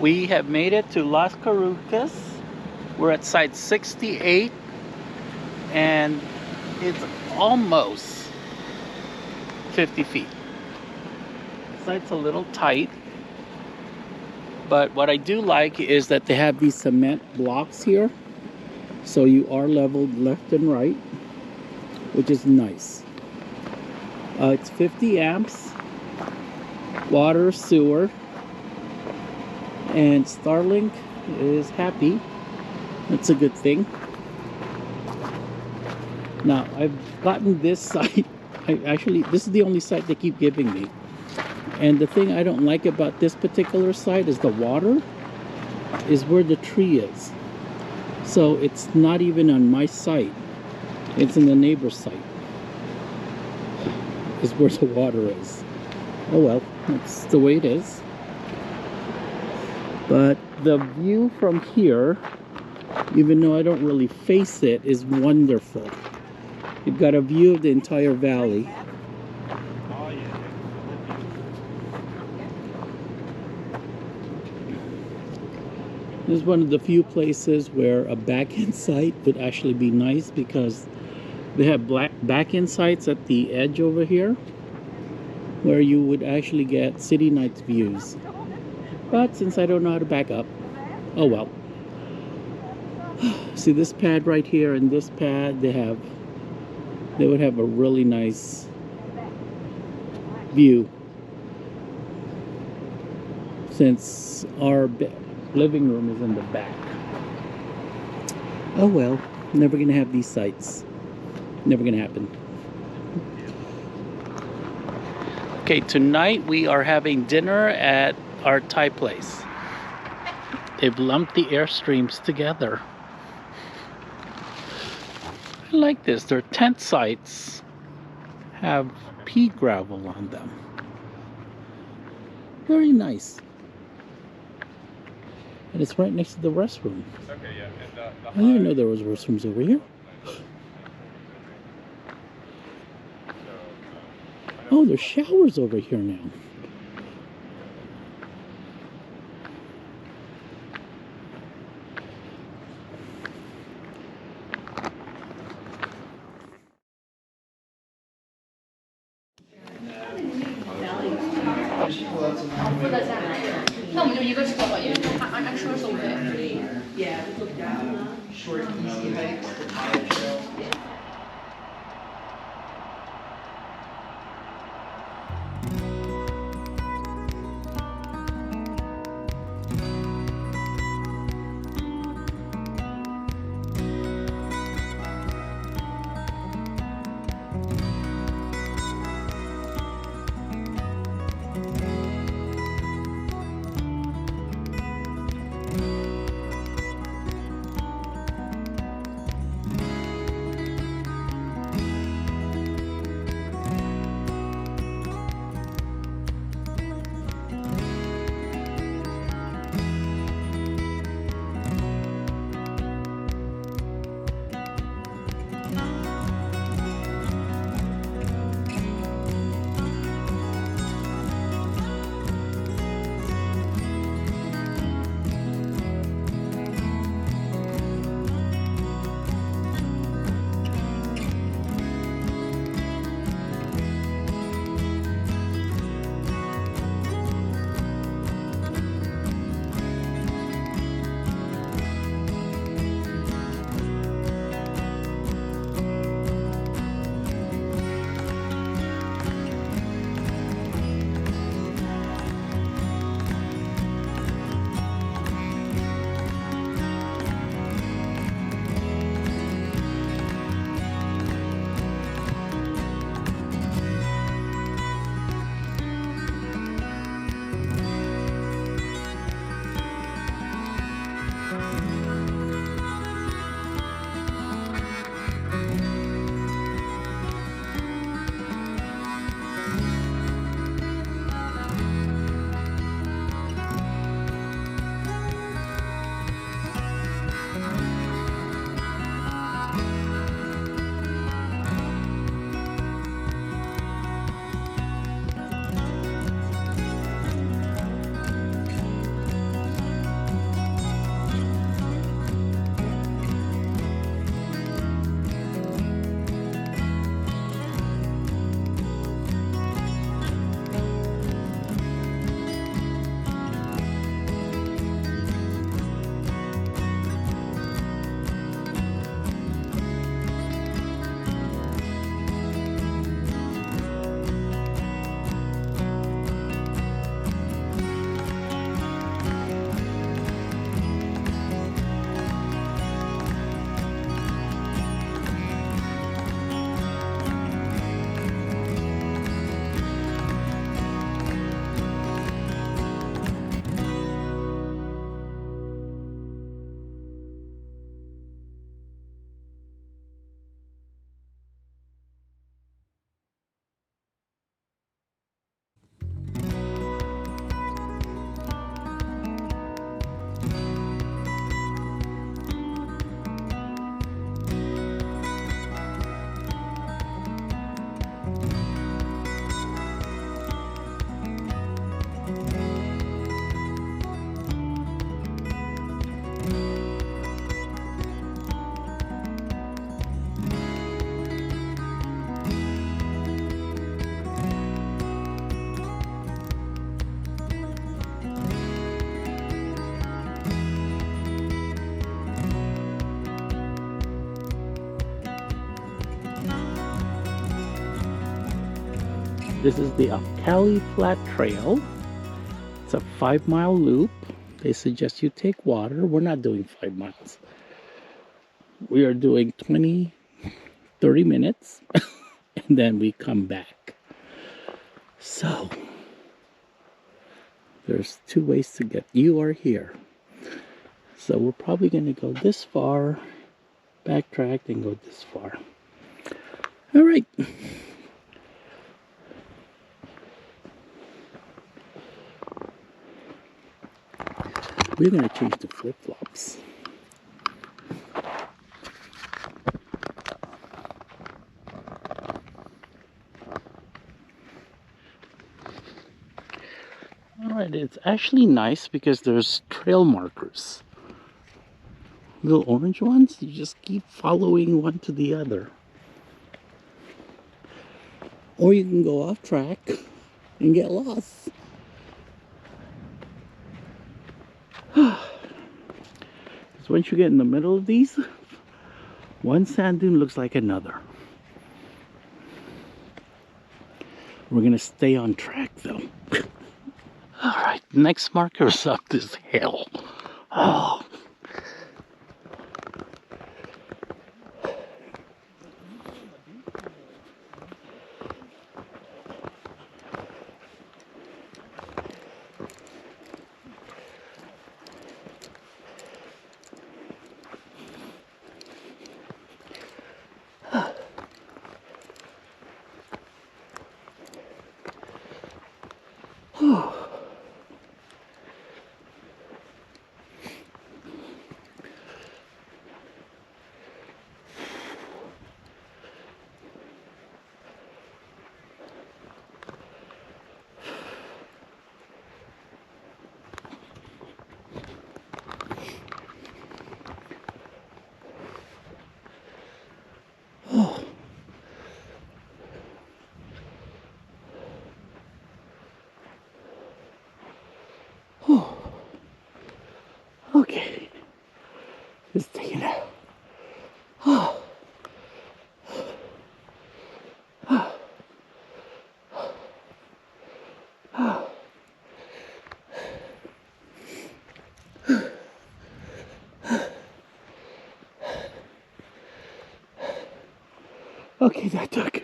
We have made it to Las Cruces. We're at site 68 and it's almost 50 feet. The site's a little tight, but what I do like is that they have these cement blocks here, so you are leveled left and right, which is nice. It's 50 amps, water, sewer, and Starlink is happy. That's a good thing. Now, I've gotten this site. This is the only site they keep giving me. And the thing I don't like about this particular site is the water is where the tree is. So it's not even on my site. It's in the neighbor's site. Is where the water is. Oh well, that's the way it is. But the view from here, even though I don't really face it, is wonderful. You've got a view of the entire valley. This is one of the few places where a back-end site would actually be nice, because they have back-end sites at the edge over here where you would actually get city night views. But since I don't know how to back up, oh well. See this pad right here and this pad, they would have a really nice view, since our living room is in the back. Oh well, never gonna have these sites. Never gonna happen. Okay, tonight we are having dinner at our Thai place. They've lumped the airstreams together. I like this. Their tent sites have pea gravel on them. Very nice. And it's right next to the restroom. Okay, yeah. And, I didn't know there was restrooms over here. Oh, there's showers over here now. Short, easy hikes, the Picacho trail. This is the Cali Flat Trail. It's a 5-mile loop. They suggest you take water. We're not doing 5 miles. We are doing 20, 30 minutes, and then we come back. So, there's 2 ways to get you are here. So we're probably going to go this far, backtrack, and go this far. All right. We're going to change the flip-flops. Alright, it's actually nice because there's trail markers. Little orange ones, you just keep following one to the other. Or you can go off track and get lost. Because once you get in the middle of these, one sand dune looks like another. We're gonna stay on track though. Alright, next marker is up this hill. Oh. Okay, just taking it out. Okay, that took.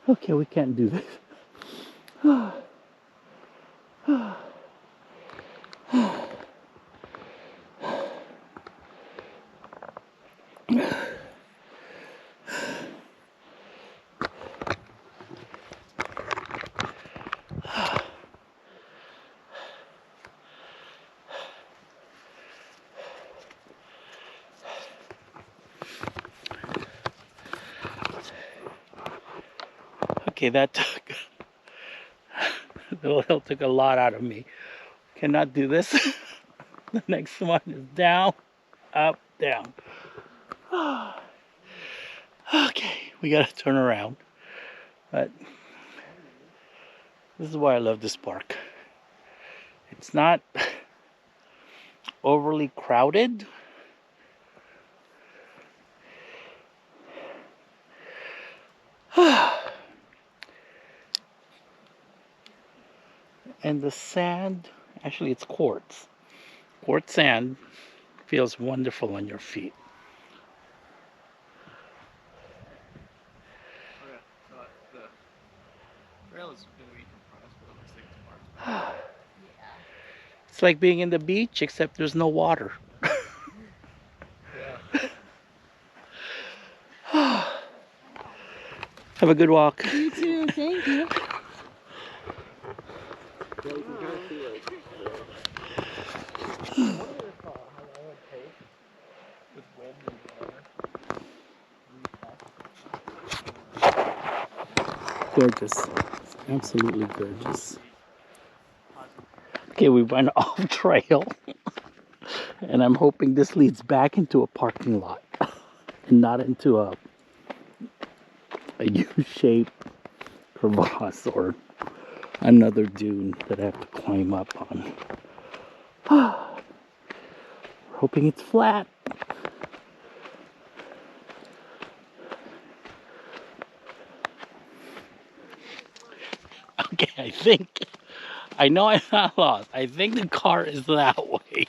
Okay, we can't do this. Okay, that took. The little hill took a lot out of me. Cannot do this. The next one is down, up, down. Okay, we gotta turn around. But this is why I love this park. It's not overly crowded. And the sand, actually it's quartz. Quartz sand feels wonderful on your feet. Okay, so the trail is going to be compressed, but it looks like it's marked. It's like being in the beach, except there's no water. Yeah. Have a good walk. You too, thank you. Yeah, you can kind of see like with wind and water. Gorgeous. Absolutely gorgeous. Okay, we went off trail. And I'm hoping this leads back into a parking lot. And not into a a U-shaped crevasse or another dune that I have to climb up on. Hoping it's flat. Okay, I know I'm not lost. I think the car is that way.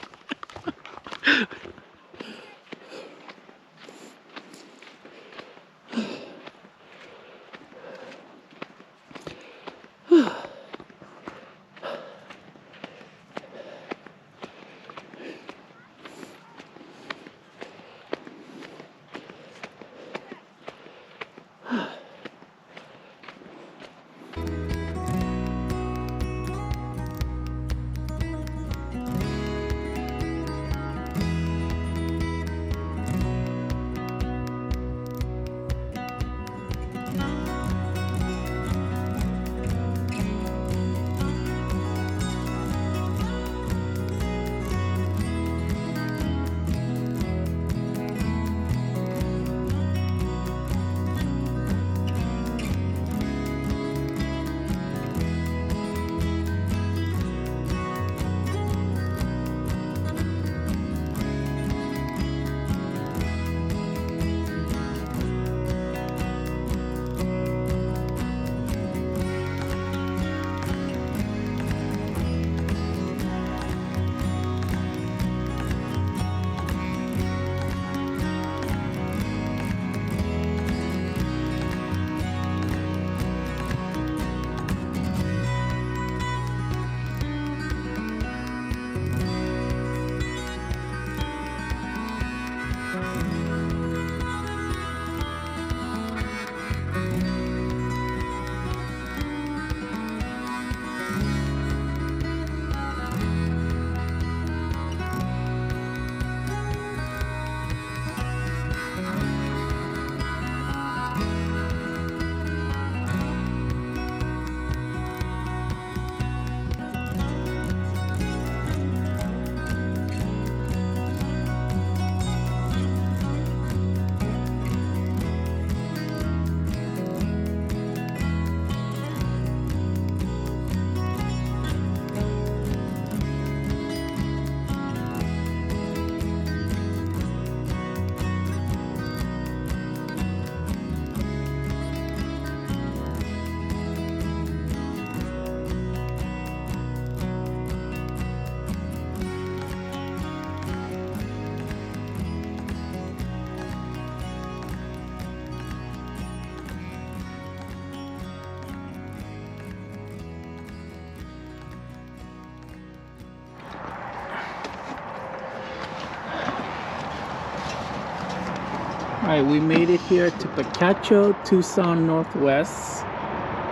Alright, we made it here to Picacho, Tucson, Northwest.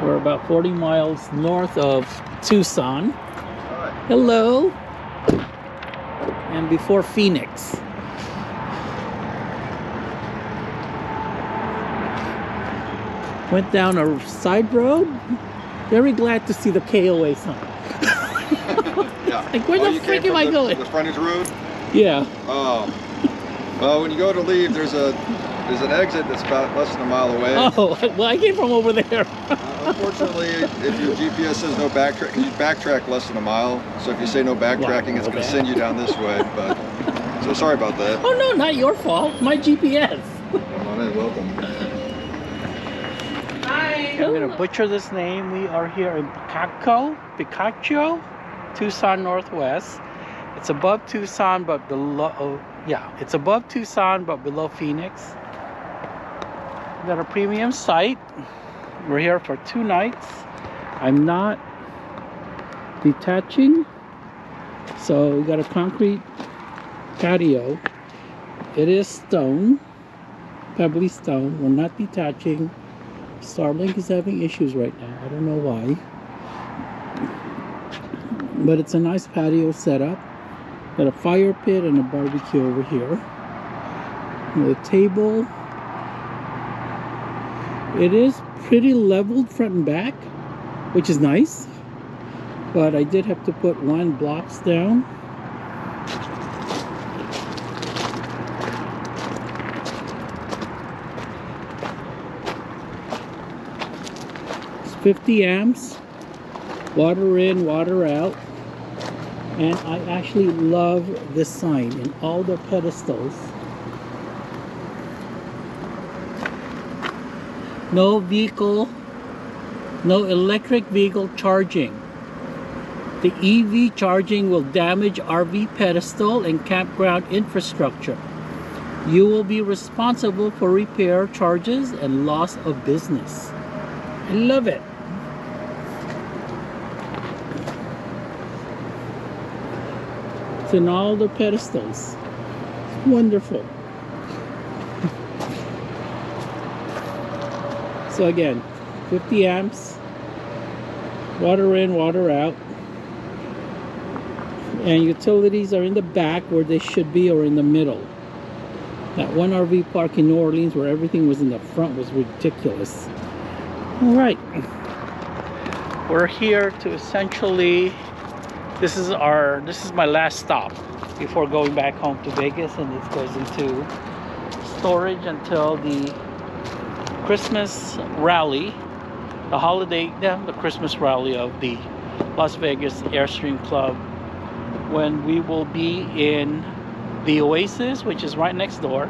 We're about 40 miles north of Tucson. Hello! And before Phoenix. Went down a side road. Very glad to see the KOA sign. Yeah. Like, where the frick am I going? The frontage road? Yeah. Oh. Well, when you go to leave, there's an exit that's about less than a mile away. Oh, well, I came from over there. Unfortunately, if your GPS says no backtrack, you backtrack less than a mile. So if you say no backtracking, it's going to send you down this way. But so sorry about that. Oh no, not your fault. My GPS. Come on in, welcome. Hi. I'm gonna butcher this name. We are here in Picacho, Tucson, Northwest. It's above Tucson, but below. Yeah, it's above Tucson, but below Phoenix. We got a premium site. We're here for 2 nights. I'm not detaching, so we got a concrete patio. It is stone, pebbly stone. We're not detaching. Starlink is having issues right now. I don't know why, but it's a nice patio setup. Got a fire pit and a barbecue over here. The table. It is pretty leveled front and back, which is nice. But I did have to put line blocks down. 50 amps, water in, water out. And I actually love this sign in all the pedestals. No vehicle, no electric vehicle charging. The EV charging will damage RV pedestal and campground infrastructure. You will be responsible for repair charges and loss of business. I love it. It's in all the pedestals. It's wonderful. So again, 50 amps, water in, water out. And utilities are in the back where they should be, or in the middle. That one RV park in New Orleans where everything was in the front was ridiculous. All right, we're here to essentially, this is my last stop before going back home to Vegas, and this goes into storage until the Christmas rally, the Christmas rally of the Las Vegas Airstream Club, when we will be in the Oasis, which is right next door,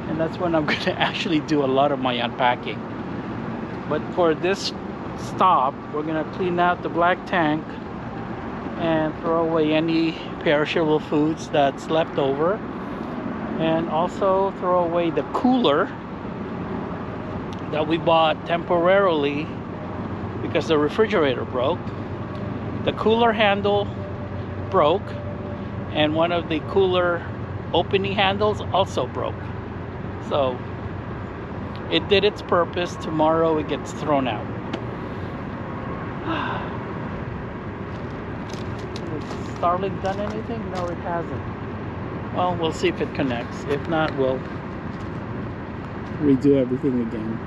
and that's when I'm going to actually do a lot of my unpacking. But for this stop, we're going to clean out the black tank and throw away any perishable foods that's left over, and also throw away the cooler that we bought temporarily because the refrigerator broke. The cooler handle broke, and one of the cooler opening handles also broke. So it did its purpose. Tomorrow it gets thrown out. Has Starlink done anything? No, it hasn't. Well, we'll see if it connects. If not, we'll redo everything again.